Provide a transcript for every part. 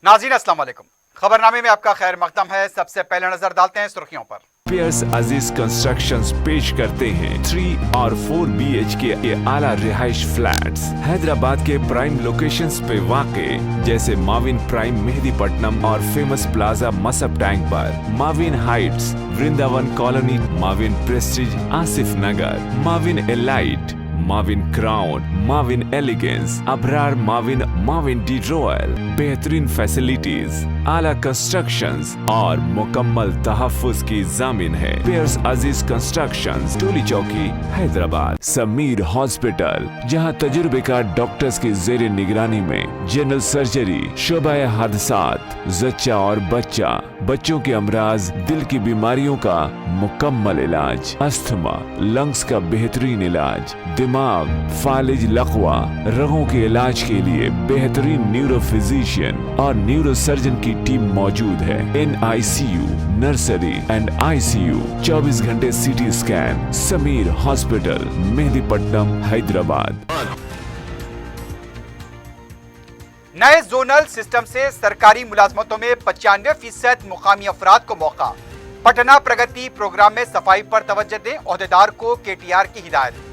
नाज़रीन अस्सलाम वालेकुम। खबरनामे में आपका खैर मकदम है। सबसे पहले नजर डालते हैं सुर्खियों पर। पियर्स अजीज कंस्ट्रक्शंस पेश करते हैं 3 और 4 BHK के आला रिहाइश फ्लैट्स हैदराबाद के प्राइम लोकेशंस पे वाक़े जैसे माविन प्राइम मेहदीपट्टनम और फेमस प्लाजा मसब टैंक पर, Mavin Heights, Vrindavan Colony, Mavin Prestige Asif Nagar, Mavin Elite, Mavin Crown, Mavin Elegance, Abrar Mavin, Mavin D Royal, बेहतरीन फैसिलिटीज, आला कंस्ट्रक्शंस और मुकम्मल तहफ़्फ़ुज़ की ज़ामिन है। पियर्स अजीज कंस्ट्रक्शंस, टोली चौकी, हैदराबाद। समीर हॉस्पिटल, जहां तजुर्बेकार डॉक्टर्स की ज़ेरे निगरानी में जनरल सर्जरी, शोबाए हादसात, जच्चा और बच्चा, बच्चों के अमराज, दिल की बीमारियों का मुकम्मल इलाज, अस्थमा, लंग्स का बेहतरीन इलाज, दिमाग, फालिज, लकवा, रगों के इलाज के लिए बेहतरीन न्यूरो फिजिशियन और न्यूरो सर्जन की टीम मौजूद है। NICU, नर्सरी एंड ICU, 24 घंटे CT scan. Sameer hospital, Mehdipatnam, Hyderabad. नए जोनल सिस्टम से सरकारी मुलाजमतों में 95% मुकामी अफराद को मौका। पटना प्रगति प्रोग्राम में सफाई पर तवज्जो दें, ओहदेदार को KTR की हिदायत।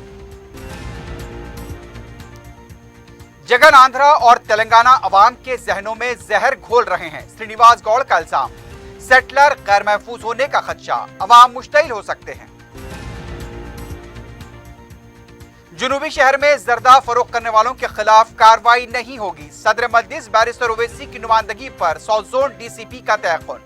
जगन आंध्रा और तेलंगाना अवाम के जहनों में जहर घोल रहे हैं, श्रीनिवास गौड़ का इल्जाम। सेटलर गैर महफूज होने का खदशा, अवाम मुश्तइल हो सकते हैं। जुनूबी शहर में जर्दा फरोख्त करने वालों के खिलाफ कार्रवाई नहीं होगी। सदर मजलिस बैरिस्टर ओवैसी की नुमाइंदगी पर साउथ जोन DCP का तयक़ुन।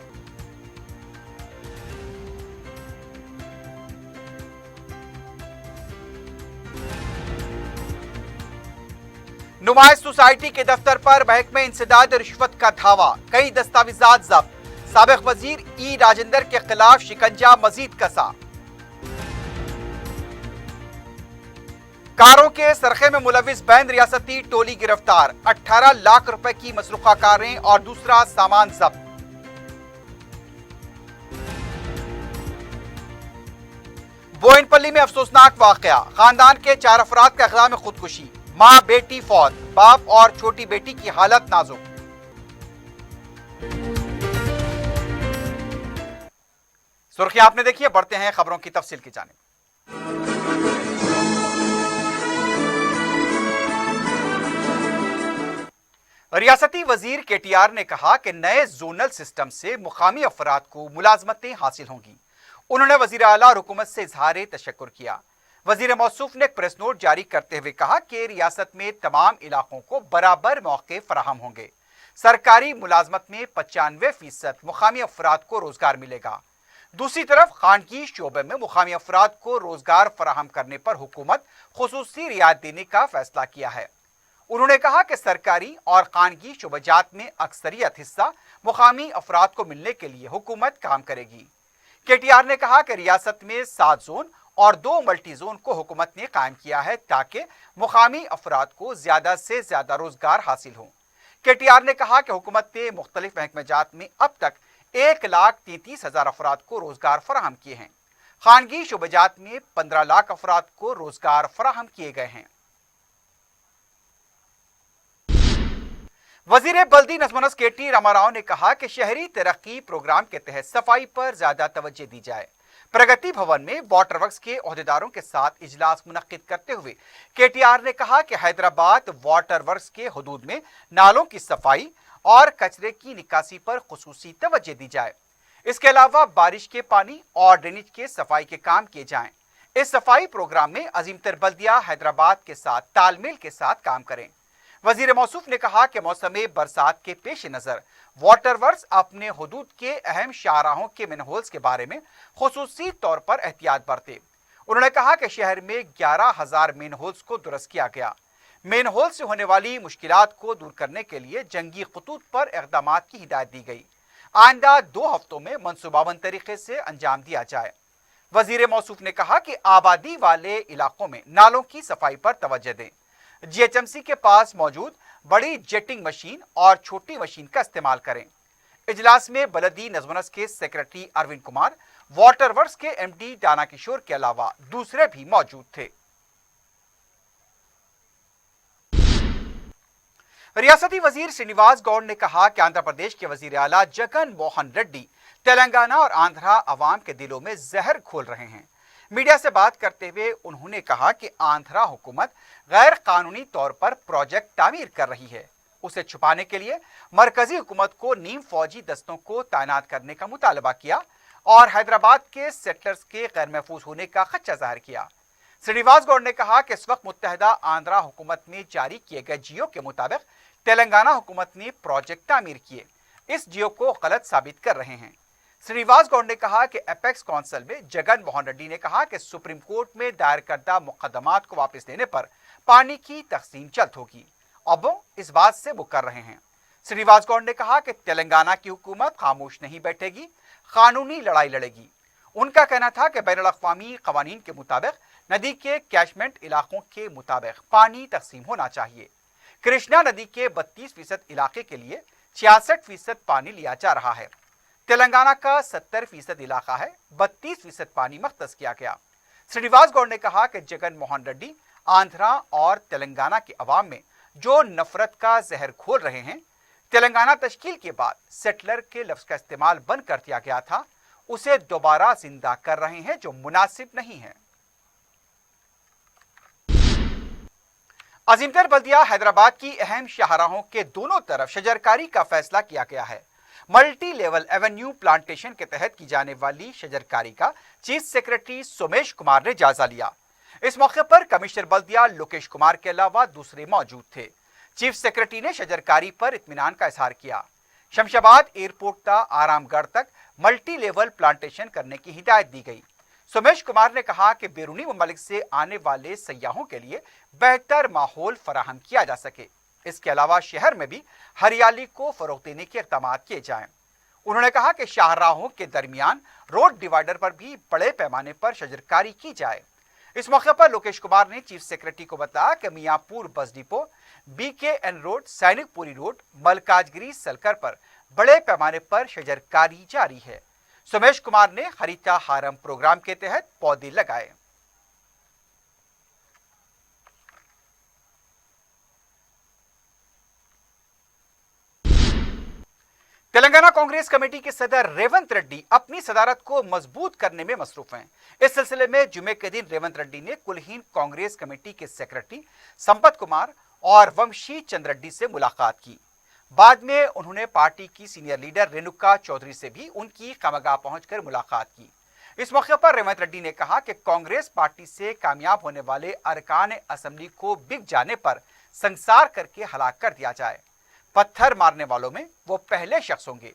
नुमाइश सोसाइटी के दफ्तर पर महकमे इंसदाद रिश्वत का धावा, कई दस्तावेजात जब्त। साबिक वजीर E राजेंद्र के खिलाफ शिकंजा मजीद कसा। कारों के सरखे में मुलविस बैंद रियासती टोली गिरफ्तार, 18 लाख रुपए की मसरूका कारें और दूसरा सामान जब्त। बोयनपल्ली में अफसोसनाक वाकया, खानदान के 4 अफराद का इक़दाम में खुदकुशी, मां बेटी फौत, बाप और छोटी बेटी की हालत नाजुक। सुर्खियां आपने देखी है, बढ़ते हैं खबरों की तफसील की जानिब। रियासती वजीर KTR ने कहा कि नए जोनल सिस्टम से मुकामी अफराद को मुलाजमतें हासिल होंगी। उन्होंने वजीर आला और हुकूमत से इजहार तशक्कुर किया। वजीर मौसूफ ने एक प्रेस नोट जारी करते हुए कहा कि रियासत में तमाम इलाकों को बराबर मौके फराहम होंगे। सरकारी मुलाजमत में 95% मुकामी अफराद को रोजगार मिलेगा। दूसरी तरफ खानगी शोबे में मुकामी अफराद को रोजगार फराहम करने पर हुकूमत खुसूसी रियायत देने का फैसला किया है। उन्होंने कहा कि सरकारी और खानगी शोबजात में अक्सरियत हिस्सा मुकामी अफराद को मिलने के लिए हुकूमत काम करेगी। KTR ने कहा कि रियासत में 7 जोन और 2 मल्टी जोन को हुकूमत ने कायम किया है ताकि मुकामी अफराद को ज्यादा से ज्यादा रोजगार हासिल हो। KTR ने कहा कि हुकूमत ने मुख्तलिफ महकमेजात में अब तक 1,33,000 अफराद को रोजगार फराहम किए हैं। खानगी शोबजात में 15 लाख अफराद को रोजगार फराहम किए गए हैं। वजीर बल्दी नज़्म-ओ-नस्क KT रामाराव ने कहा कि शहरी तरक्की प्रोग्राम के तहत सफाई पर ज्यादा तवज्जो दी जाए। प्रगति भवन में वाटर वर्क्स के ओहदेदारों के साथ इजलास मुनक्किद करते हुए KTR ने कहा कि हैदराबाद वाटर वर्क्स के हुदूद में नालों की सफाई और कचरे की निकासी पर खुसूसी तवज्जो दी जाए। इसके अलावा बारिश के पानी और ड्रेनेज के सफाई के काम किए जाएं। इस सफाई प्रोग्राम में अजीमतर बल्दिया हैदराबाद के साथ तालमेल के साथ काम करें। वजीर मौसूफ ने कहा कि मौसम बरसात के पेश नजर वाटर वर्क्स अपने हुदूद के अहम शाहराहों के मैनहोल्स के बारे में खुसूसी तौर पर एहतियात बरते। उन्होंने कहा कि शहर में 11,000 मैनहोल्स को दुरुस्त किया गया। मैनहोल से होने वाली मुश्किलात को दूर करने के लिए जंगी खतूत पर इक़दामात की हिदायत दी गई। आइंदा 2 हफ्तों में मंसूबाबंद तरीके से अंजाम दिया जाए। वजीर मौसूफ ने कहा कि आबादी वाले इलाकों में नालों की सफाई पर तवज्जो दें। GHMC के पास मौजूद बड़ी जेटिंग मशीन और छोटी मशीन का इस्तेमाल करें। इजलास में बलदी नज़्म-ओ-नस्क के secretary Arvind Kumar, water works के MD दाना किशोर के अलावा दूसरे भी मौजूद थे। रियासती वजीर श्रीनिवास गौड़ ने कहा कि आंध्र प्रदेश के वजीर आला जगन मोहन रेड्डी तेलंगाना और आंध्रा अवाम के दिलों में जहर घोल रहे हैं। मीडिया से बात करते हुए उन्होंने कहा कि आंध्रा हुकूमत गैर कानूनी तौर पर प्रोजेक्ट तामीर कर रही है। उसे छुपाने के लिए मरकजी हुकूमत को नीम फौजी दस्तों को तैनात करने का मुतालबा किया और हैदराबाद के सेटलर्स के गैर महफूज होने का खदशा जाहिर किया। श्रीनिवास गौड़ ने कहा कि इस वक्त मुत्तहदा आंध्रा हुकूमत में जारी किए गए जियो के मुताबिक तेलंगाना हुकूमत ने प्रोजेक्ट तामीर किए इस जियो को गलत साबित कर रहे हैं। श्रीनिवास गौड़ ने कहा कि एपेक्स काउंसिल में जगन मोहन रेड्डी ने कहा कि सुप्रीम कोर्ट में दायर करदा मुकदमात को वापस लेने पर पानी की तकसीम जल्द होगी। अब वो इस बात से मुकर रहे हैं। श्रीनिवास गौड़ ने कहा कि तेलंगाना की हुकूमत खामोश नहीं बैठेगी, कानूनी लड़ाई लड़ेगी। उनका कहना था कि बैनुल अक़वामी क़वानीन के मुताबिक नदी के कैचमेंट इलाकों के मुताबिक पानी तकसीम होना चाहिए। कृष्णा नदी के 32% इलाके के लिए 66% पानी लिया जा रहा है। तेलंगाना का 70% इलाका है, 32% पानी मख्तस किया गया। श्रीनिवास गौड़ ने कहा कि जगन मोहन रेड्डी आंध्रा और तेलंगाना के अवाम में जो नफरत का जहर घोल रहे हैं, तेलंगाना तश्कील के बाद सेटलर के लफ्ज का इस्तेमाल बंद कर दिया गया था, उसे दोबारा जिंदा कर रहे हैं, जो मुनासिब नहीं है। अजीमतर बल्दिया हैदराबाद की अहम शाहराहों के दोनों तरफ शजरकारी का फैसला किया गया है। मल्टी लेवल एवेन्यू प्लांटेशन के तहत की जाने वाली शजरकारी का चीफ सेक्रेटरी सोमेश कुमार ने जायजा लिया। इस मौके पर कमिश्नर बल्दिया लोकेश कुमार के अलावा दूसरे मौजूद थे। चीफ सेक्रेटरी ने शजरकारी पर इत्मीनान का इजहार किया। शमशाबाद एयरपोर्ट ता आरामगढ़ तक मल्टी लेवल प्लांटेशन करने की हिदायत दी गई। सोमेश कुमार ने कहा कि बैरूनी ममालिक से आने वाले सयाहों के लिए बेहतर माहौल फराहम किया जा सके। इसके अलावा शहर में भी हरियाली को फरोग देने के इक़दाम किए जाएं। उन्होंने कहा कि शाहराहों के दरमियान रोड डिवाइडर पर भी बड़े पैमाने पर शजरकारी की जाए। इस मौके पर लोकेश कुमार ने चीफ सेक्रेटरी को बताया कि Miyapur bus depot, BKN road, Sainikpuri road, Malkajgiri सलकर पर बड़े पैमाने पर शजरकारी जारी है। सोमेश कुमार ने हरिता हारम प्रोग्राम के तहत पौधे लगाए। तेलंगाना कांग्रेस कमेटी के सदर रेवंत रेड्डी अपनी सदारत को मजबूत करने में मसरूफ हैं। इस सिलसिले में जुमे के दिन रेवंत रेड्डी ने कुलहीन कांग्रेस कमेटी के सेक्रेटरी संपत कुमार और वंशी चंद रेड्डी से मुलाकात की। बाद में उन्होंने पार्टी की सीनियर लीडर रेणुका चौधरी से भी उनकी खामगाह पहुंचकर मुलाकात की। इस मौके पर रेवंत रेड्डी ने कहा कि कांग्रेस पार्टी से कामयाब होने वाले अरकान असेंबली को बिक जाने पर संसार करके हलाक कर दिया जाए। पत्थर मारने वालों में वो पहले शख्स होंगे।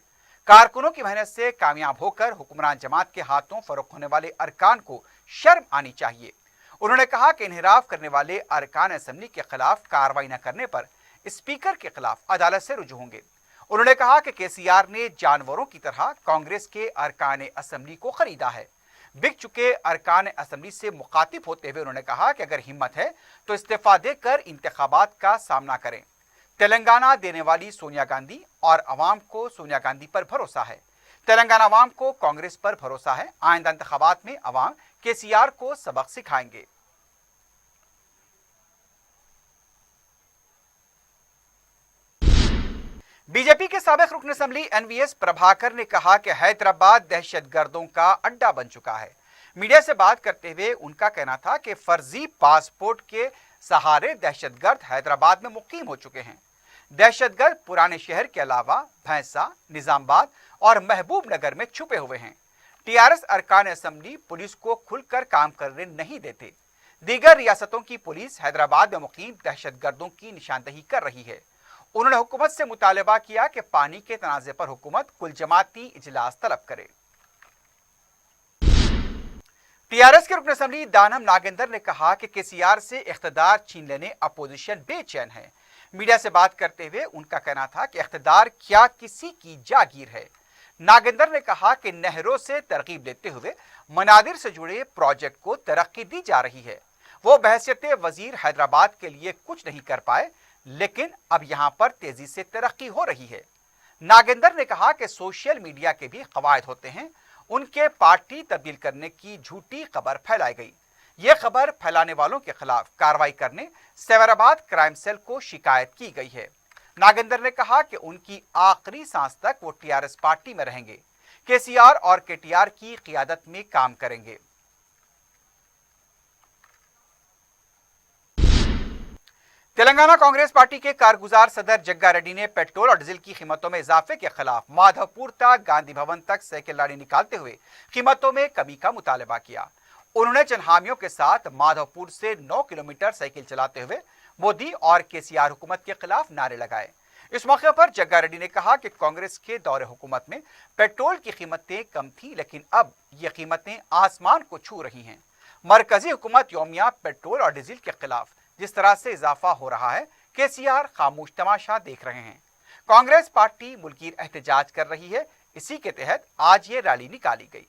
कारकुनों की मेहनत से कामयाब होकर हुक्मरान जमात के हाथों फरोख्त होने वाले अरकान को शर्म आनी चाहिए। उन्होंने कहा कि इन्हिराफ करने वाले अरकान असेंबली के खिलाफ कार्रवाई न करने पर स्पीकर के खिलाफ अदालत से रुजू होंगे। उन्होंने कहा कि केसीआर ने जानवरों की तरह कांग्रेस के अरकान असेंबली को खरीदा है। बिक चुके अरकान असेंबली से मुखातिब होते हुए उन्होंने कहा कि अगर हिम्मत है तो इस्तीफा देकर इंतखाबात का सामना करें। तेलंगाना देने वाली सोनिया गांधी और अवाम को सोनिया गांधी पर भरोसा है। तेलंगाना अवाम को कांग्रेस पर भरोसा है। आइंदा इंतखाबात में अवाम केसीआर को सबक सिखाएंगे। बीजेपी के साबिक रुकन असेंबली NVS प्रभाकर ने कहा कि हैदराबाद दहशतगर्दों का अड्डा बन चुका है। मीडिया से बात करते हुए उनका कहना था कि फर्जी पासपोर्ट के सहारे दहशतगर्द हैदराबाद में मुकीम हो चुके हैं। दहशतगर्द पुराने शहर के अलावा भैंसा, निजामबाद और महबूब नगर में छुपे हुए हैं। TRS अरकान असेंबली पुलिस को खुलकर काम करने नहीं देते। दीगर रियासतों की पुलिस हैदराबाद में मुकीम दहशतगर्दों की निशानदही कर रही है। उन्होंने हुकूमत से मुतालबा किया कि पानी के तनाज़े पर हुकूमत कुल जमाती इजलास तलब करे। TRS के रुकन असेंबली दानम नागेंद्र ने कहा कि केसीआर से इख्तिदार छीन लेने अपोजिशन बेचैन है। मीडिया से बात करते हुए उनका कहना था कि इख्तिदार क्या किसी की जागीर है। नागेंद्र ने कहा कि नहरों से तरकीब लेते हुए मनादिर से जुड़े प्रोजेक्ट को तरक्की दी जा रही है। वो बहैसियत वजीर हैदराबाद के लिए कुछ नहीं कर पाए, लेकिन अब यहां पर तेजी से तरक्की हो रही है। नागेंद्र ने कहा कि सोशल मीडिया के भी कवायद होते हैं। उनके पार्टी तब्दील करने की झूठी खबर फैलाई गई। ये खबर फैलाने वालों के खिलाफ कार्रवाई करने सैबराबाद क्राइम सेल को शिकायत की गई है। नागेंद्र ने कहा कि उनकी आखिरी सांस तक वो टीआरएस पार्टी में रहेंगे, केसीआर और केटीआर की क़ियादत में काम करेंगे। तेलंगाना कांग्रेस पार्टी के कारगुजार सदर जग्गा रेड्डी ने पेट्रोल और डीजल की कीमतों में इजाफे के खिलाफ माधवपुर तक गांधी भवन तक साइकिल रैली निकालते हुए कीमतों में कमी का मुतालबा किया। उन्होंने जनहामियों के साथ माधवपुर से 9 किलोमीटर साइकिल चलाते हुए मोदी और केसीआर हुकूमत के खिलाफ नारे लगाए। इस मौके पर जग्गा रेड्डी ने कहा कि कांग्रेस के दौरे हुकूमत में पेट्रोल की कीमतें कम थी, लेकिन अब ये कीमतें आसमान को छू रही हैं। मरकजी हुकूमत यौमिया पेट्रोल और डीजल के खिलाफ जिस तरह से इजाफा हो रहा है, केसीआर खामोश तमाशा देख रहे हैं। कांग्रेस पार्टी मुल्की एहतजाज कर रही है, इसी के तहत आज ये रैली निकाली गई।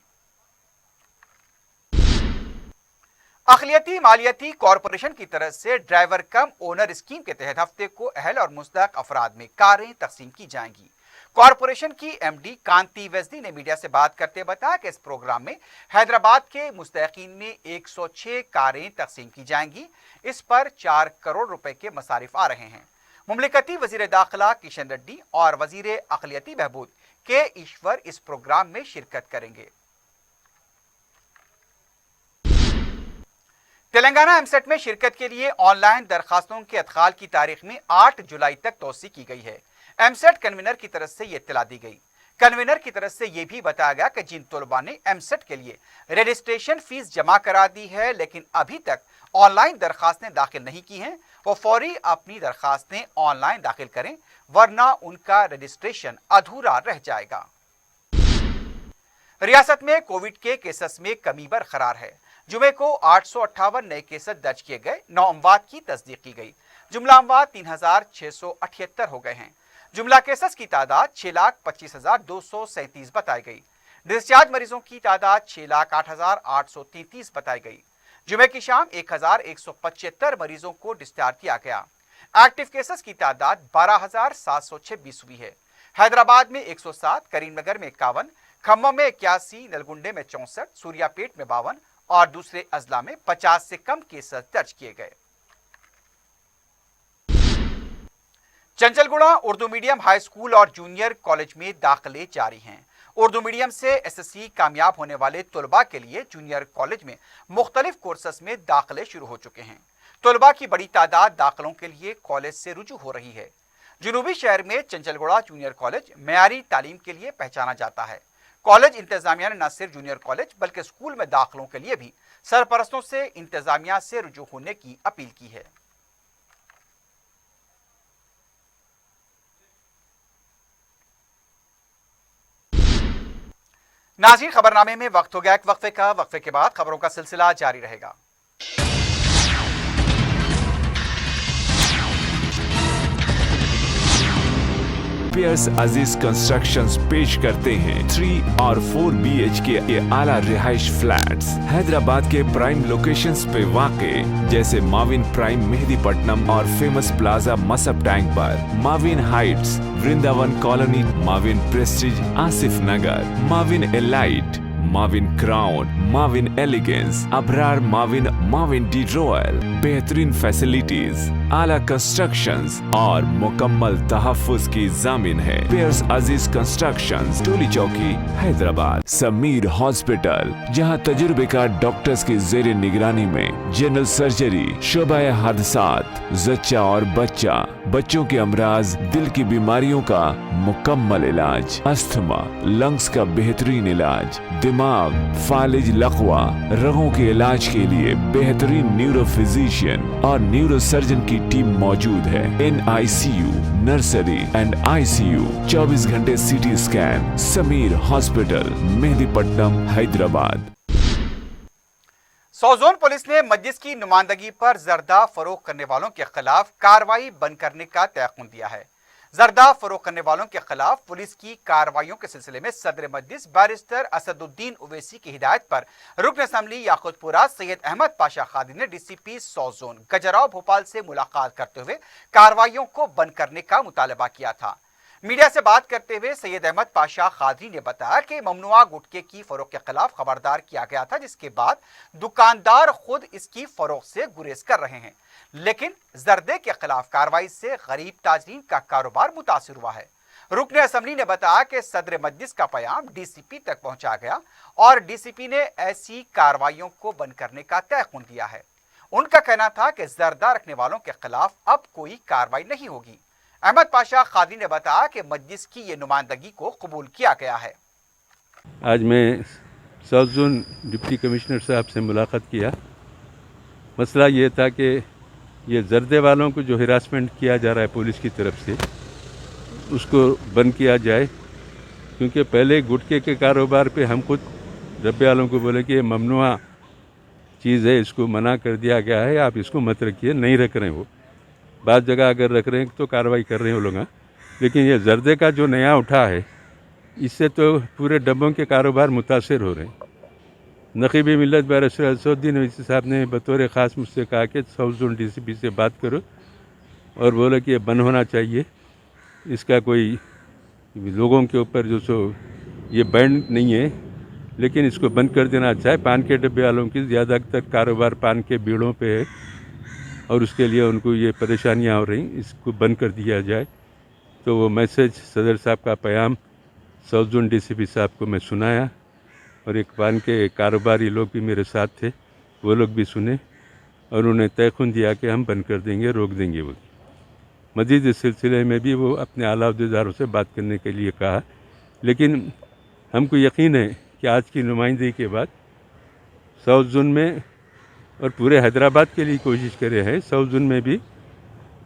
अखिलियती मालियती कॉरपोरेशन की तरफ से ड्राइवर कम ओनर स्कीम के तहत हफ्ते को अहल और मुस्तहक अफराद में कारें तकसीम की जाएंगी। कॉरपोरेशन की एमडी कांति वेजदी ने मीडिया से बात करते बताया कि इस प्रोग्राम में हैदराबाद के मुस्तहकीन में 106 कारें तकसीम की जाएंगी। इस पर 4 करोड़ रुपए के मसारिफ आ रहे हैं। मुमलिकती वजीर दाखिला किशन रेड्डी और वजीर अखिलियती बहबूद के ईश्वर इस प्रोग्राम में शिरकत करेंगे। तेलंगाना एमसेट में शिरकत के लिए ऑनलाइन दरखास्तों के अदखाल की तारीख में 8 जुलाई तक तोसी की गई है। एमसेट कन्वीनर की तरफ से यह इत्तला दी गई। कन्वीनर की तरफ से यह भी बताया गया कि जिन तलबा ने एमसेट के लिए रजिस्ट्रेशन फीस जमा करा दी है लेकिन अभी तक ऑनलाइन दरखास्तें दाखिल नहीं की हैं, वो फौरी अपनी दरखास्तें ऑनलाइन दाखिल करें, वरना उनका रजिस्ट्रेशन अधूरा रह जाएगा। रियासत में कोविड के केसेस में कमी बरकरार है। जुमे को 858 नए केसेस दर्ज किए गए, 9 अमवात की तस्दीक की गई। जुमला अमवात 3678 हो गए हैं। जुमला केसेस की तादाद 6,25,237 बताई गई। डिस्चार्ज मरीजों की तादाद 6,08,833 बताई गई। जुमे की शाम 1,175 मरीजों को डिस्चार्ज किया गया। एक्टिव केसेस की तादाद 12,726 हुई है। हैदराबाद में 107, करीमनगर में 51, खम्मम में 81, नलगुंडे में 64, सूर्यापेट में 52 और दूसरे अजला में 50 से कम केसेस दर्ज किए गए। Chanchalguda Urdu medium high school और जूनियर कॉलेज में दाखिले जारी हैं। उर्दू मीडियम से एसएससी कामयाब होने वाले तलबा के लिए जूनियर कॉलेज में मुख्तलिफ कोर्सेस में दाखिले शुरू हो चुके हैं। तलबा की बड़ी तादाद दाखिलों के लिए कॉलेज से रुजू हो रही है। जुनूबी शहर में चंचलगुड़ा जूनियर कॉलेज मयारी तालीम के लिए पहचाना जाता है। कॉलेज इंतजामिया ने न सिर्फ जूनियर कॉलेज बल्कि स्कूल में दाखिलों के लिए भी सरपरस्तों से इंतजामिया से रुजू होने की अपील की है। नाज़रीन, खबरनामे में वक्त हो गया एक वक्फे का। वक्फे के बाद खबरों का सिलसिला जारी रहेगा। पियर्स अजीज कंस्ट्रक्शंस पेश करते हैं 3 और 4 BHK के आला रिहाइश फ्लैट्स हैदराबाद के प्राइम लोकेशंस पे वाक़े, जैसे माविन प्राइम मेहदीपट्टनम और फेमस प्लाजा मसब टैंक पर, Mavin Heights Vrindavan Colony, Mavin Prestige Asif Nagar, Mavin Elite, Mavin Crown, Mavin Elegance, Abrar Mavin, Mavin D Royal, बेहतरीन फैसिलिटीज, आला कंस्ट्रक्शंस और मुकम्मल तहफ्फुज़ की जामिन है। पियर्स अजीज कंस्ट्रक्शंस, टोली चौकी, हैदराबाद। समीर हॉस्पिटल, जहां तजुर्बेकार डॉक्टर्स की जेर निगरानी में जनरल सर्जरी, शोबाए हादसात, जच्चा और बच्चा, बच्चों के अमराज, दिल की बीमारियों का मुकम्मल इलाज, अस्थमा, लंग्स का बेहतरीन इलाज, दिमाग, फालिज, लकवा, रगों के इलाज के लिए बेहतरीन न्यूरो फिजिशियन और न्यूरो सर्जन की टीम मौजूद है। NICU, नर्सरी एंड ICU, 24 घंटे CT scan. Sameer hospital, Mehdipatnam, Hyderabad. South zone police ने मस्जिद की नुमाइंदगी पर जर्दा फरोख्त करने वालों के खिलाफ कार्रवाई बंद करने का तयक़ुन दिया है। जर्दा फरोख्त करने वालों के खिलाफ पुलिस की कार्रवाइयों के सिलसिले में सदर मजलिस बैरिस्टर असदुद्दीन ओवैसी की हिदायत पर रुकन असम्बली याकूतपुरा सैयद अहमद पाशा खादी ने DCP सौजोन गजराव भोपाल से मुलाकात करते हुए कार्रवाइयों को बंद करने का मुतालबा किया था। मीडिया से बात करते हुए सैयद अहमद पाशा कादरी ने बताया कि ममनुआ गुटखे की फरोख्त के खिलाफ खबरदार किया गया था, जिसके बाद दुकानदार खुद इसकी फरोख्त से गुरेज कर रहे हैं, लेकिन जर्दे के खिलाफ कार्रवाई से गरीब ताजरीन का कारोबार मुतासिर हुआ है। रुकन असम्बली ने बताया कि सदर मजलिस का पैगाम डीसीपी तक पहुंचा गया और डीसीपी ने ऐसी कार्रवाइयों को बंद करने का तयक़ुन दिया है। उनका कहना था कि जर्दा रखने वालों के खिलाफ अब कोई कार्रवाई नहीं होगी। अहमद पाशा कादरी ने बताया कि मजलिस की ये नुमाइंदगी को कबूल किया गया है। आज मैं साउथ जोन डिप्टी कमिश्नर साहब से मुलाकात किया। मसला ये था कि ये जर्दे वालों को जो हिरासमेंट किया जा रहा है पुलिस की तरफ से, उसको बंद किया जाए, क्योंकि पहले गुटखे के कारोबार पे हम खुद डब्बे वालों को बोले कि ये ममनुआ चीज़ है, इसको मना कर दिया गया है, आप इसको मत रखिए, नहीं रख रहे हैं। वो बाद जगह अगर रख रहे हैं तो कार्रवाई कर रहे हैं वो लोग, लेकिन ये जर्दे का जो नया उठा है, इससे तो पूरे डब्बों के कारोबार मुतासिर हो रहे हैं। नकीबी मिल्लत बैरिस्टर असदुद्दीन ओवैसी साहब ने बतौर ख़ास मुझसे कहा कि साउथ जोन डीसीपी से बात करो और बोला कि ये बंद होना चाहिए, इसका कोई लोगों के ऊपर जो सो ये बैंड नहीं है, लेकिन इसको बंद कर देना अच्छा है। पान के डब्बे वालों की ज़्यादातर कारोबार पान के बीड़ों पे है और उसके लिए उनको ये परेशानियां हो रही, इसको बंद कर दिया जाए। तो वो मैसेज सदर साहब का पैगाम साउथ जोन डीसीपी साहब को मैं सुनाया और एक पान के कारोबारी लोग भी मेरे साथ थे, वो लोग भी सुने और उन्हें तयक़ुन दिया कि हम बंद कर देंगे, रोक देंगे। वो मज़ीद इस सिलसिले में भी वो अपने आला अहदेदारों से बात करने के लिए कहा, लेकिन हमको यकीन है कि आज की नुमाइंदगी के बाद साउथ जोन में और पूरे हैदराबाद के लिए कोशिश करे हैं, साउथ जोन में भी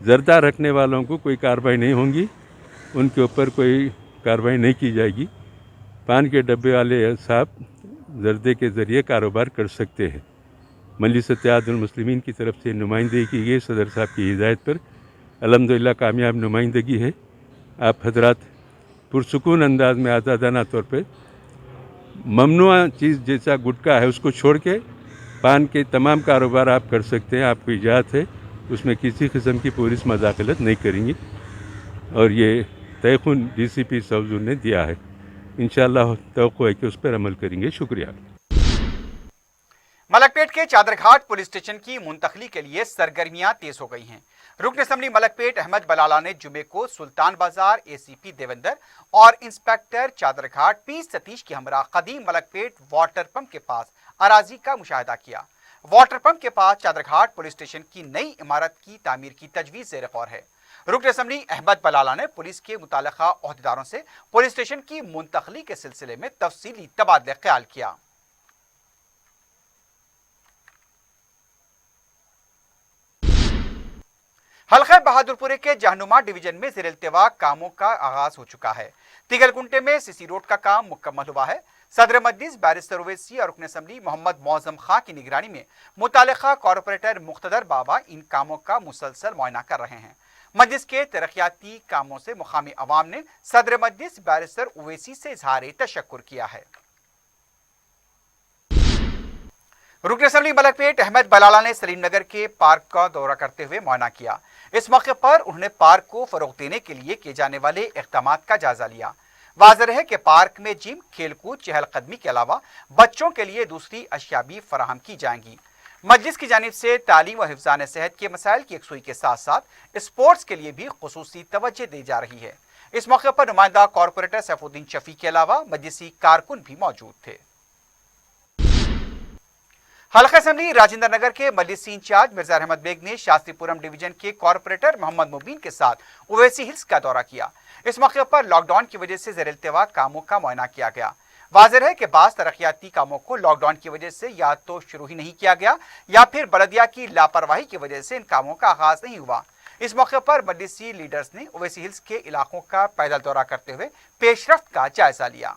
जर्दा रखने वालों को कोई कार्रवाई नहीं होगी, उनके ऊपर कोई कार्रवाई नहीं की जाएगी। पान के डब्बे वाले साहब जर्दे के ज़रिए कारोबार कर सकते हैं। मजलिस इत्तेहादुल मुस्लिमीन की तरफ से नुमाइंदगी की गई सदर साहब की हिदायत पर, अल्हम्दुलिल्लाह कामयाब नुमाइंदगी है। आप हजरात पुरसुकून अंदाज में आज़ादाना तौर पर ममनुआ चीज़ जैसा गुटखा है उसको छोड़ के पान के तमाम कारोबार आप कर सकते हैं, आपको इजाज़त है, उसमें किसी किस्म की पुलिस मदाखलत नहीं करेंगी और ये तयक़ुन डीसीपी साउथ जोन ने दिया है। इंशाअल्लाह तवक्को है कि उस पर अमल करेंगे। शुक्रिया। मलकपेट के चादरघाट पुलिस स्टेशन की मुंतकली के लिए सरगर्मियां तेज हो गई हैं। रुकन असम्बली मलकपेट अहमद बलाला ने जुमे को सुल्तान बाजार एसीपी देवेंद्र और इंस्पेक्टर चादरघाट पी सतीश की हमरा कदीम मलकपेट वाटर पंप के पास अराजी का मुशाहिदा किया। वाटर पंप के पास चादरघाट पुलिस स्टेशन की नई इमारत की तामीर की तजवीज़ ज़ेर गौर है। रुकन असम्बली अहमद बलाला ने पुलिस के मुताल्लिका ओहदेदारों से पुलिस स्टेशन की मुंतकली के सिलसिले में तफसीली तबादला ख्याल किया। हल्का बहादुरपुरे के जहनुमा डिवीजन में ज़ेर इल्तिवा कामों का आगाज हो चुका है। तिगलकुंटे में सीसी रोड का काम मुकम्मल हुआ है। सदर मजलिस बैरिस्टर ओवैसी और रुकन असम्बली मोहम्मद मौज़म खां की निगरानी में मुताल्लिका कॉरपोरेटर मुख्तदर बाबा इन कामों का मुसलसल मुआयना कर रहे हैं। मजलिस के तरक्याती कामों से मुकामी अवाम ने सदर मजलिस बैरिस्टर ओवैसी से इजहार तशक्कुर किया है। रुकन असम्बली मलकपेट अहमद बलाला ने सलीम नगर के पार्क का दौरा करते हुए मुआयना किया। इस मौके पर उन्होंने पार्क को फरोग देने के लिए किए जाने वाले इक़दामात का जायजा लिया। वाज़ेह है कि पार्क में जिम, खेलकूद, चहलकदमी के अलावा बच्चों के लिए दूसरी अशिया भी फराहम की जाएंगी। मजलिस की जानिब से तालीम और हिफ्ज़ान सेहत के मसाइल की यकसुई के साथ साथ स्पोर्ट्स के लिए भी खुसूसी तवज्जो दी जा रही है। इस मौके पर नुमाइंदा कॉरपोरेटर सैफुद्दीन शफी के अलावा मजलिसी कारकुन भी मौजूद थे। हल्का असम्बली राजेंद्र नगर के मजलिसी इंचार्ज मिर्जा अहमद बेग ने शास्त्रीपुरम डिवीजन के कॉरपोरेटर मोहम्मद मुबीन के साथ ओवैसी हिल्स का दौरा किया। इस मौके पर लॉकडाउन की वजह से ज़ेर इल्तिवा कामों का मुआयना किया गया। वाज़ेह है कि बाज़ तरक्याती कामों को लॉकडाउन की वजह से या तो शुरू ही नहीं किया गया या फिर बलदिया की लापरवाही की वजह से इन कामों का आगाज नहीं हुआ। इस मौके पर मजलिसी लीडर्स ने ओवैसी हिल्स के इलाकों का पैदल दौरा करते हुए पेशरफ्त का जायजा लिया।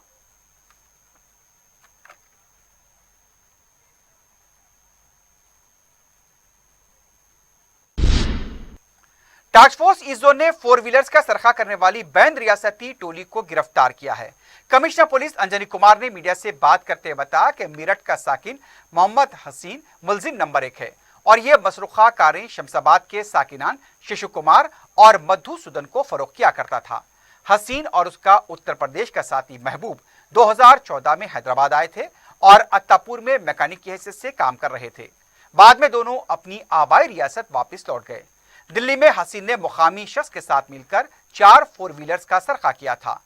टास्क फोर्स ईस्ट जोन ने 4 व्हीलर्स का सरखा करने वाली बैंड रियासती टोली को गिरफ्तार किया है। कमिश्नर पुलिस अंजनी कुमार ने मीडिया से बात करते हुए बताया कि मेरठ का साकिन मोहम्मद हसीन मुलजिम नंबर 1 है और ये मसरूखा कारें शमसाबाद के साकिनान शिशु कुमार और मधु सुदन को फरोख्त किया करता था। हसीन और उसका उत्तर प्रदेश का साथी महबूब 2014 में हैदराबाद आए थे और अत्तापुर में मैकेनिक की हैसियत से काम कर रहे थे। बाद में दोनों अपनी आबाई रियासत वापस लौट गए। दिल्ली में हसीन ने मुकामी शख्स के साथ मिलकर 4 फोर व्हीलर्स का सरका किया था।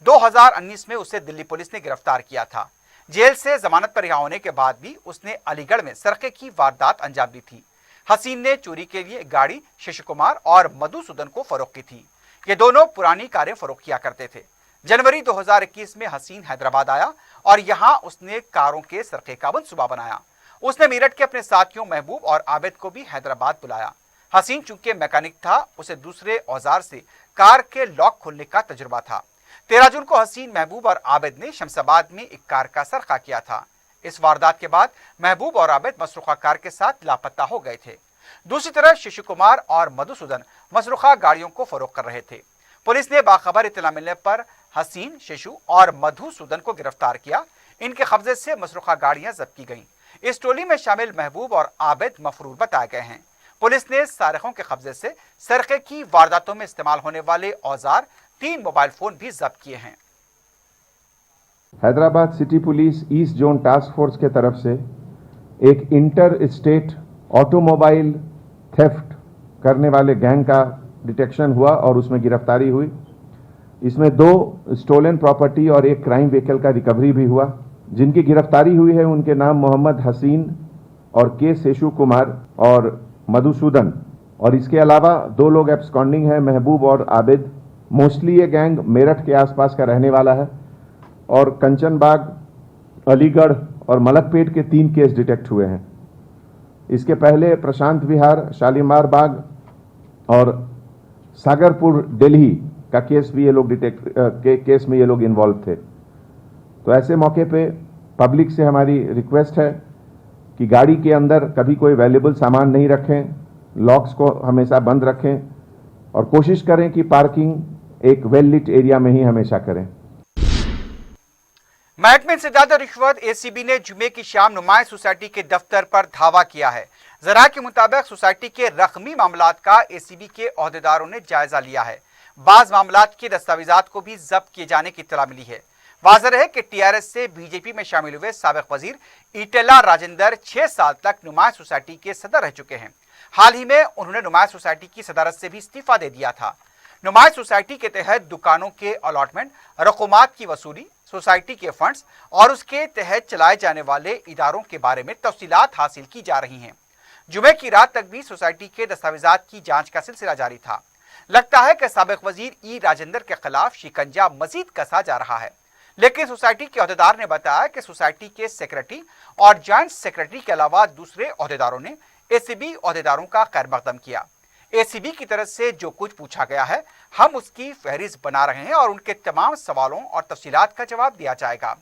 2019 में उसे दिल्ली पुलिस ने गिरफ्तार किया था। जेल से जमानत पर रिहा होने के बाद भी उसने अलीगढ़ में सरके की वारदात अंजाम दी थी। हसीन ने चोरी के लिए गाड़ी शिशु कुमार और मधुसूदन को फरोख्त की थी। ये दोनों पुरानी कारें फरोख्त किया करते थे। जनवरी 2021 में हसीन हैदराबाद आया और यहां उसने कारों के सरके का मंसूबा बनाया। उसने मेरठ के अपने साथियों महबूब और आबिद को भी हैदराबाद बुलाया। हसीन चूंकि मैकेनिक था, उसे दूसरे औजार से कार के लॉक खोलने का तजुर्बा था। 13 जून को हसीन, महबूब और आबिद ने शमशाबाद में एक कार का सरका किया था। इस वारदात के बाद महबूब और आबिद मसरूखा कार के साथ लापता हो गए थे। दूसरी तरफ शिशु कुमार और मधुसूदन मसरूखा गाड़ियों को फरोख्त कर रहे थे। पुलिस ने बाखबर इत्तला मिलने पर हसीन, शिशु और मधुसूदन को गिरफ्तार किया। इनके कब्जे से मसरूखा गाड़ियां जब्त की गईं। इस टोली में शामिल महबूब और आबिद मफरूर बताए गए हैं। पुलिस ने सारिकों के कब्जे से सरके की वारदातों में इस्तेमाल होने वाले औजार, 3 मोबाइल फोन भी जब्त किए हैं। Hyderabad city police east zone task force के तरफ से एक इंटर स्टेट ऑटोमोबाइल थेफ्ट करने वाले गैंग का डिटेक्शन हुआ और उसमें गिरफ्तारी हुई। इसमें 2 स्टोलन प्रॉपर्टी और 1 क्राइम व्हीकल का रिकवरी भी हुआ। जिनकी गिरफ्तारी हुई है उनके नाम मोहम्मद हसीन और के शेषु कुमार और मधुसूदन, और इसके अलावा 2 लोग एब्सकॉन्डिंग हैं, महबूब और आबिद। मोस्टली ये गैंग मेरठ के आसपास का रहने वाला है और कंचनबाग, अलीगढ़ और मलकपेट के 3 केस डिटेक्ट हुए हैं। इसके पहले प्रशांत विहार, शालीमार बाग और सागरपुर दिल्ली का केस भी ये लोग केस में ये लोग इन्वॉल्व थे। तो ऐसे मौके पे पब्लिक से हमारी रिक्वेस्ट है कि गाड़ी के अंदर कभी कोई वैल्यूएबल सामान नहीं रखें, लॉक्स को हमेशा बंद रखें और कोशिश करें कि पार्किंग एक वेल लिट एरिया में ही हमेशा करें। महकमे इंसदाद और रिश्वत एसीबी ने जुमे की शाम नुमाइश सोसाइटी के दफ्तर पर धावा किया है। जरा के मुताबिक सोसाइटी के रकमी मामलात का एसीबी के ओहदेदारों ने जायजा लिया है। बाज मामलात के दस्तावेजात को भी जब्त किए जाने की इत्तला मिली है। वाज़ेह है कि टीआरएस से बीजेपी में शामिल हुए साबिक वजीर ईटेला राजेंद्र 6 साल तक नुमाइश सोसाइटी के सदर रह चुके हैं। हाल ही में उन्होंने नुमाइश सोसाइटी की सदारत से भी इस्तीफा दे दिया था। नुमाइश सोसाइटी के तहत दुकानों के अलॉटमेंट, रकूमात की वसूली, सोसाइटी के फंड्स और उसके तहत चलाए जाने वाले इदारों के बारे में तफसीलात हासिल की जा रही हैं। जुमे की रात तक भी सोसाइटी के दस्तावेजात की जांच का सिलसिला जारी था। लगता है कि साबिक वजीर ई राजेंद्र के खिलाफ शिकंजा मजीद कसा जा रहा है, लेकिन सोसाइटी के ओहदेदार ने बताया कि सोसाइटी के सेक्रेटरी और जॉइंट सेक्रेटरी के अलावा दूसरे ओहदेदारों ने एसीबी ओहदेदारों का खैर मकदम किया। एसीबी की तरफ से जो कुछ पूछा गया है, हम उसकी फहरिस्त बना रहे हैं और उनके तमाम सवालों और तफसीलात का जवाब दिया जाएगा।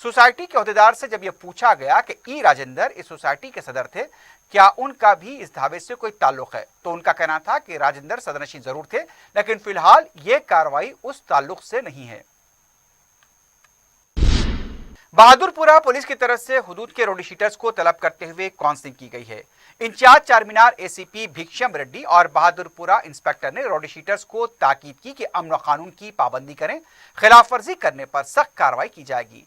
सोसाइटी के ओहदेदार से जब यह पूछा गया कि ई राजेंद्र इस सोसाइटी के सदर थे, क्या उनका भी इस दावे से कोई ताल्लुक है, तो उनका कहना था कि राजेंद्र सदरनशीन जरूर थे, लेकिन फिलहाल ये कार्रवाई उस ताल्लुक से नहीं है। बहादुरपुरा पुलिस की तरफ से हुदूद के रोडी शीटर्स को तलब करते हुए काउंसलिंग की गई है। इंचार्ज चारमीनार एसीपी भिक्षम रेड्डी और बहादुरपुरा इंस्पेक्टर ने रोडी शीटर्स को ताकीद की कि अमन व कानून की पाबंदी करें, खिलाफ वर्जी करने पर सख्त कार्रवाई की जाएगी।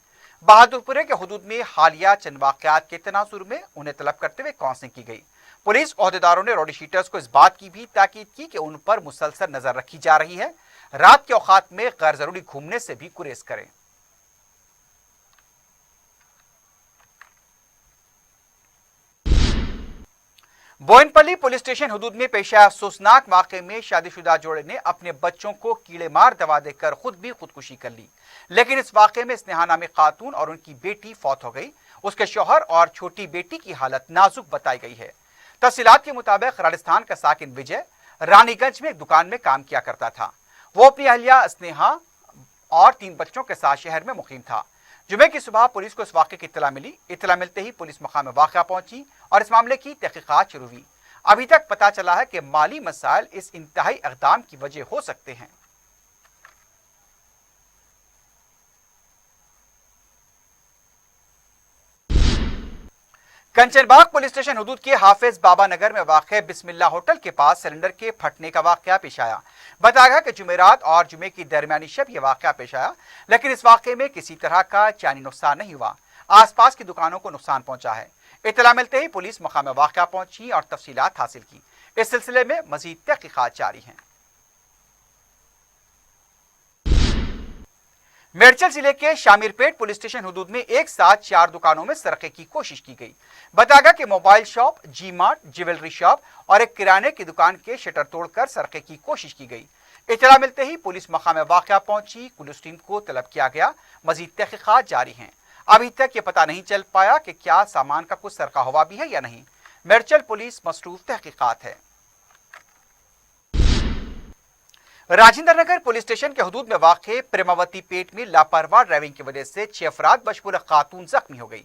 बहादुरपुरे के हुदूद में हालिया चंद वाकयात के तनाजुर में उन्हें तलब करते हुए काउंसलिंग की गई। पुलिस ओहदेदारों ने रोडी शीटर्स को इस बात की भी ताकीद की कि उन पर मुसलसल नजर रखी जा रही है, रात के औकात में गैर जरूरी घूमने से भी गुरेज करें। बोयनपल्ली पुलिस स्टेशन हुदूद में पेश आए अफसोसनाक वाक़े में शादीशुदा जोड़े ने अपने बच्चों को कीड़े मार दवा देकर खुद भी खुदकुशी कर ली, लेकिन इस वाक़े में स्नेहा नामी खातून और उनकी बेटी फौत हो गई। उसके शौहर और छोटी बेटी की हालत नाजुक बताई गई है। तफसीलात के मुताबिक राजस्थान का साकिन विजय रानीगंज में एक दुकान में काम किया करता था। वो अपनी अहलिया स्नेहा और 3 बच्चों के साथ शहर में मुकीम था। जुमे की सुबह पुलिस को इस वाक़े की इत्तला मिली। इत्तला मिलते ही पुलिस मकाम वाक़या पहुंची और इस मामले की तहकीकात शुरू हुई। अभी तक पता चला है कि माली मसाइल इस इंतहाई इक़दाम की वजह हो सकते हैं। कंचनबाग पुलिस स्टेशन हदूद के हाफिज बाबा नगर में वाक़ बिस्मिल्लाह होटल के पास सिलेंडर के फटने का वाक़या पेश आया। बताया गया कि जुमेरात और जुमे की दरमियानी शब यह वाक़या पेश आया, लेकिन इस वाक़े में किसी तरह का जानी नुकसान नहीं हुआ। आसपास की दुकानों को नुकसान पहुंचा है। इत्तला मिलते ही पुलिस मकाम वाक़या पहुंची और तफसीलात हासिल की। इस सिलसिले में मजीद तहकीकात जारी हैं। मेडचल जिले के शामीरपेट पुलिस स्टेशन हदूद में एक साथ 4 दुकानों में सरके की कोशिश की गई। बताया गया कि mobile shop, G mart, jewellery shop और एक किराने की दुकान के शटर तोड़कर सरके की कोशिश की गई। इत्तला मिलते ही पुलिस मकाम वाक़या पहुंची। पुलिस टीम को तलब किया गया। मजीद तहकीकात जारी हैं। अभी तक ये पता नहीं चल पाया कि क्या सामान का कुछ सरका हुआ भी है या नहीं। मेडचल पुलिस मसरूफ तहकीकात है। राजेंद्र नगर पुलिस स्टेशन के हदूद में वाक़े प्रेमावती पेट में लापरवाह ड्राइविंग की वजह से 6 अफराद बशमूल खातून जख्मी हो गई।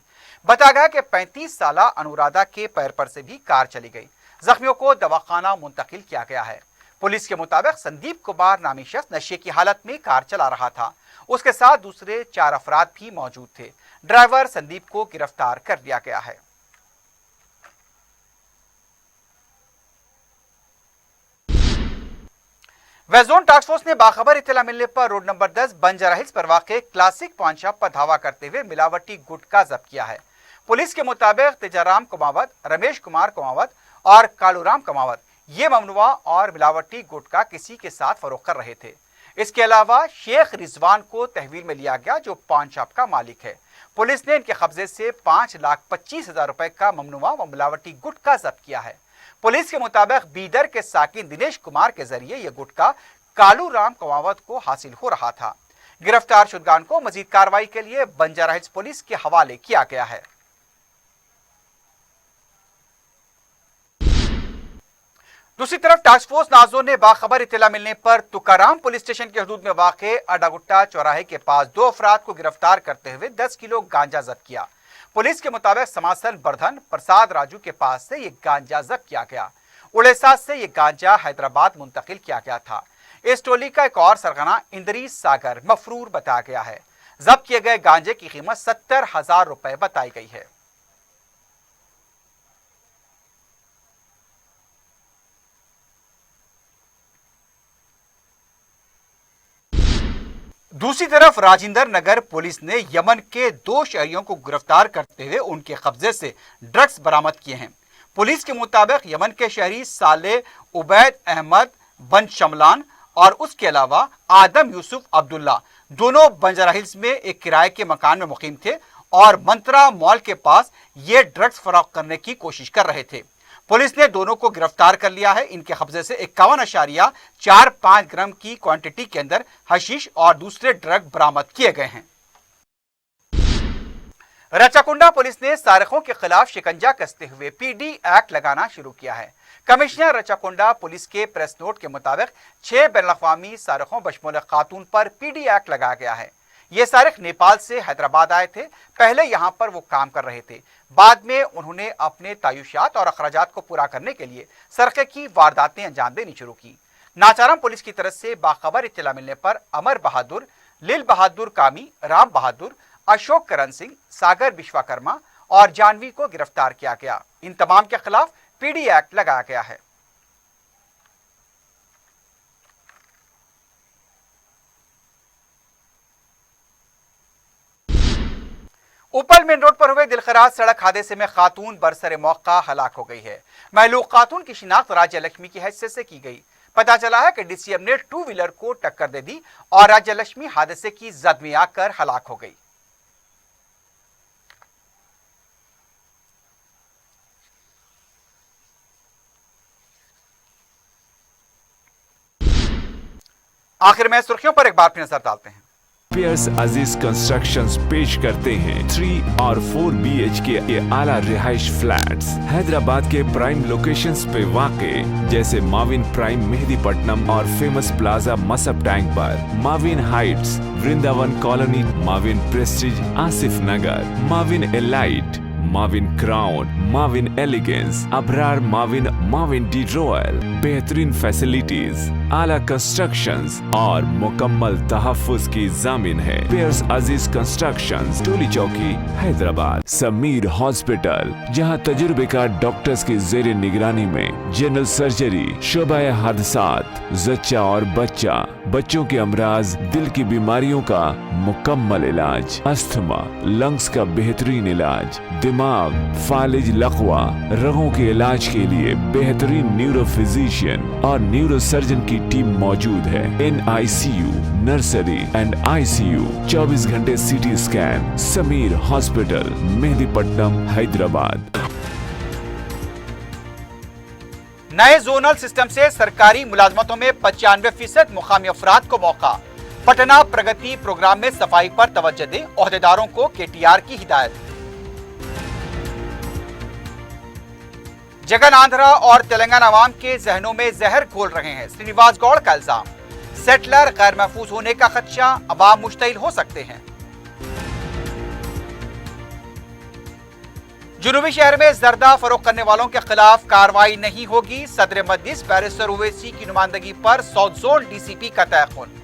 बताया गया कि 35 साला अनुराधा के पैर पर से भी कार चली गई। जख्मियों को दवाखाना मुंतकिल किया गया है। पुलिस के मुताबिक संदीप कुमार नामी शख्स नशे की हालत में कार चला रहा था। उसके साथ दूसरे 4 अफराद भी मौजूद थे। ड्राइवर संदीप को गिरफ्तार कर लिया गया है। वेस्ट जोन टास्क फोर्स ने बाखबर इत्तला मिलने पर रोड नंबर 10 बंजारा हिल्स पर वाक़े क्लासिक पान शॉप पर धावा करते हुए मिलावटी गुटखा जब्त किया है। पुलिस के मुताबिक तेजाराम कुमावत, रमेश कुमार कुमावत और कालूराम कुमावत ये ममनुआ और मिलावटी गुटखा किसी के साथ फरोख्त कर रहे थे। इसके अलावा शेख रिजवान को तहवील में लिया गया, जो पान शॉप का मालिक है। पुलिस ने इनके कब्जे से 5,25,000 रुपए का ममनुआ व मिलावटी गुटखा जब्त किया है। पुलिस के मुताबिक बीदर के साकिन दिनेश कुमार के जरिए यह गुटखा कालू राम कमावत को हासिल हो रहा था। गिरफ्तार शुदगान को मजीद कार्रवाई के लिए बंजारा हिल्स पुलिस के हवाले किया गया है। दूसरी तरफ टास्क फोर्स नाजो ने बाखबर इत्तला मिलने पर तुकाराम पुलिस स्टेशन के हदूद में वाक़े अडागुट्टा चौराहे के पास 2 अफराद को गिरफ्तार करते हुए 10 किलो गांजा जब्त किया। पुलिस के मुताबिक समासन बर्धन प्रसाद राजू के पास से यह गांजा जब्त किया गया। उड़ीसा से यह गांजा हैदराबाद मुंतकिल किया गया था। इस टोली का एक और सरगना इंद्रीस सागर मफरूर बताया गया है। जब्त किए गए गांजे की कीमत 70,000 रुपए बताई गई है। दूसरी तरफ राजेंद्र नगर पुलिस ने यमन के 2 शहरियों को गिरफ्तार करते हुए उनके कब्जे से ड्रग्स बरामद किए हैं। पुलिस के मुताबिक यमन के शहरी साले उबैद अहमद बन शमलान और उसके अलावा आदम यूसुफ अब्दुल्ला दोनों बंजारा हिल्स में एक किराए के मकान में मुकीम थे और मंत्रा मॉल के पास ये ड्रग्स फरोख्त करने की कोशिश कर रहे थे। पुलिस ने दोनों को गिरफ्तार कर लिया है। इनके कब्जे से 51.45 ग्राम की क्वांटिटी के अंदर हशीश और दूसरे ड्रग बरामद किए गए हैं। रचाकुंडा पुलिस ने सारिकों के खिलाफ शिकंजा कसते हुए पीडी एक्ट लगाना शुरू किया है। कमिश्नर रचाकुंडा पुलिस के प्रेस नोट के मुताबिक 6 बैनुल-अक़वामी सारिकों बशमूल खातून पर पीडी एक्ट लगाया गया है। ये सारिक नेपाल से हैदराबाद आए थे। पहले यहाँ पर वो काम कर रहे थे। बाद में उन्होंने अपने तायुशात और अखराजात को पूरा करने के लिए सरके की वारदातें अंजाम देनी शुरू की। नाचाराम पुलिस की तरफ से बाखबर इत्तला मिलने पर अमर बहादुर, लिल बहादुर कामी, राम बहादुर, अशोक करण सिंह, सागर विश्वकर्मा और जानवी को गिरफ्तार किया गया। इन तमाम के खिलाफ पीडी एक्ट लगाया गया है। उपल मेन रोड पर हुए दिलखराज सड़क हादसे में खातून बरसरे मौका हलाक हो गई है। महलूक खातून की शिनाख्त राज्य लक्ष्मी की हैसियत से की गई। पता चला है कि डीसीएम ने 2 व्हीलर को टक्कर दे दी और राज्य लक्ष्मी हादसे की जद में आकर हलाक हो गई। आखिर में सुर्खियों पर एक बार फिर नजर डालते हैं। पियर्स अजीज कंस्ट्रक्शंस पेश करते हैं 3 और 4 BHK के आला रिहाइश फ्लैट्स हैदराबाद के प्राइम लोकेशंस पे वाक़े, जैसे माविन प्राइम मेहदीपट्टनम और फेमस प्लाजा मसब टैंक पर, Mavin Heights Vrindavan Colony, Mavin Prestige Asif Nagar, Mavin Elite, Mavin Crown, Mavin Elegance, Abrar Mavin, Mavin D Royal, बेहतरीन फैसिलिटीज, आला कंस्ट्रक्शंस और मुकम्मल तहफ्फुज की जामिन है। पेयर्स अजीज कंस्ट्रक्शंस, टोली चौकी, हैदराबाद। समीर हॉस्पिटल, जहां तजुर्बेकार डॉक्टर्स की जेर निगरानी में जनरल सर्जरी, शोबा हादसात, जच्चा और बच्चा, बच्चों के अमराज, दिल की बीमारियों का मुकम्मल इलाज, अस्थमा, लंग्स का बेहतरीन इलाज, दिमाग, फालिज, लकवा, रगों के इलाज के लिए बेहतरीन न्यूरो फिजिशियन और न्यूरो सर्जन की टीम मौजूद है। NICU, नर्सरी एंड ICU, 24 घंटे CT scan. Sameer hospital, Mehdipatnam, Hyderabad. नए जोनल सिस्टम से सरकारी मुलाजमतों में 95% मुकामी अफराद को मौका। पटना प्रगति प्रोग्राम में सफाई पर तवज्जो दें, ओहदेदारों को KTR की हिदायत। जगन आंध्रा और तेलंगाना अवाम के जहनों में जहर घोल रहे हैं, श्रीनिवास गौड़ का इल्जाम। सेटलर गैर महफूज होने का खदशा, अवाम मुश्तइल हो सकते हैं। जुनूबी शहर में जर्दा फरोख्त करने वालों के खिलाफ कार्रवाई नहीं होगी। सदर मजलिस बैरिस्टर ओवैसी की नुमाइंदगी पर साउथ जोन DCP का तयख्खुन।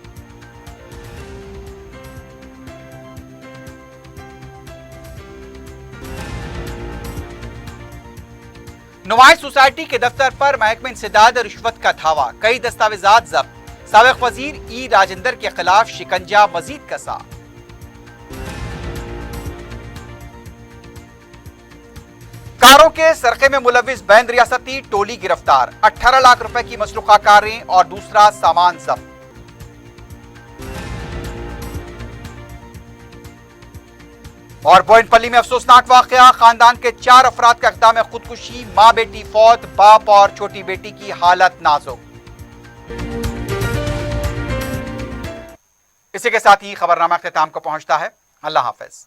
नुमाइश सोसाइटी के दफ्तर पर महकमे इंसदाद रिश्वत का धावा, कई दस्तावेजात जब्त। साबिक वजीर E राजेंद्र के खिलाफ शिकंजा मजीद कसा। कारों के सरके में मुलविस बैन रियासती टोली गिरफ्तार, 18 लाख रुपए की मसरूका कारें और दूसरा सामान जब्त। और बोयनपल्ली में अफसोसनाक वाकया, खानदान के 4 अफराद का इक़दाम खुदकुशी, मां बेटी फौत, बाप और छोटी बेटी की हालत नाजुक। इसी के साथ ही खबरनामा अख्तिताम को पहुंचता है। अल्लाह हाफिज।